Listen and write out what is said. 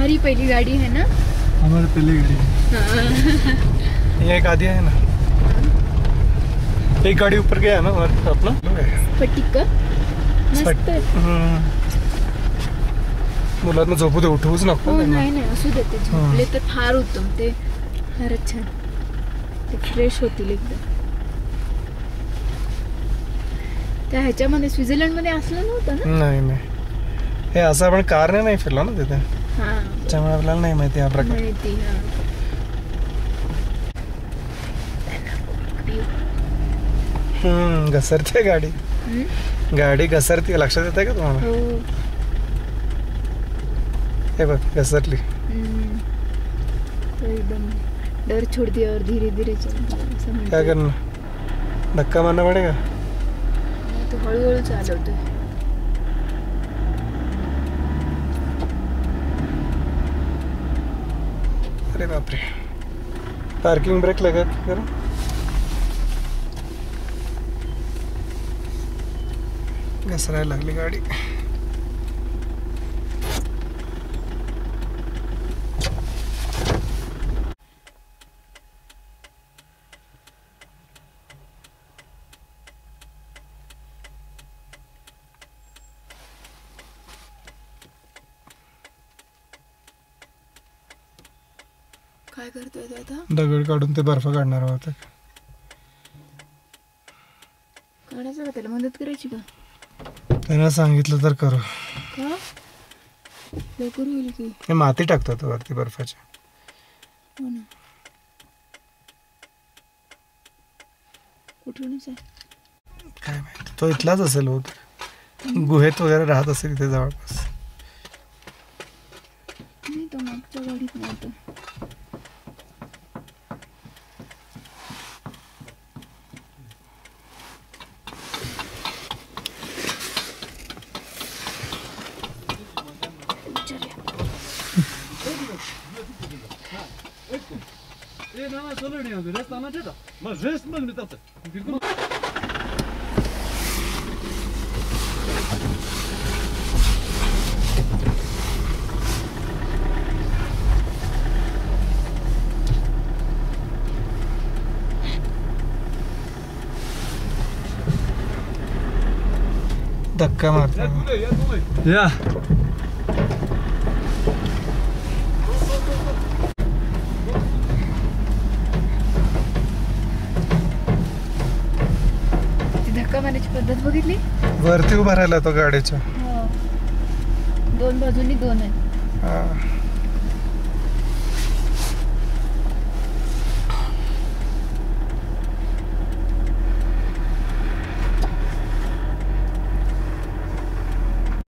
तुम्हारी पहली गाड़ी है ना? हमारी पहली गाड़ी है। ये एक आधी है ना, एक गाड़ी ऊपर गया ना अपना स्फटिक मस्त आहे. मुलांना झोपू दे, उठवूच नको. हो नाही नाही असू देते, झोपले तर फार उत्तम. ते फारच छान, ते फ्रेश होतील एकदम. त्या ह्याच्यामध्ये स्वित्झर्लंडमध्ये असलं नव्हतं ना? नाही नाही, हे असं आपण कारने नाही फिरलो ना तिथे, त्यामुळे आपल्याला नाही माहिती हा प्रकार. माहिती. घसरते गाडी, गाडी घसरते. लक्षात येते का तुम्हाला? हो. हे बघ घसरली. तो एकदम डर छोड़ दिया और धीरे धीरे चल. काय करणार, धक्का मारना पडेगा. तो हळूहळू चालवतोय. अरे बापरे, पार्किंग ब्रेक लगा करो. घसरायला लागली गाडी. काय करतोय तो आता? दगड काढून ते बर्फ काढणार होते. काढायचं का त्याला? मदत करायची का? त्यांना सांगितलं तर करू का? लवकर होईल की. हे माती टाकतात वरती बर्फाच्या. हो ना. कुठूनच आहे काय माहिती, तो इथलाच असेल होत, गुहेत वगैरे राहत असेल इथे जवळपास. नाही, तो मागच्या गाडीत नव्हता. धक्का मारतो. या धक्का मारण्याची पद्धत बघितली. वरती उभा राहिला तो गाडीच्या. दोन बाजूनी दोन आहेत.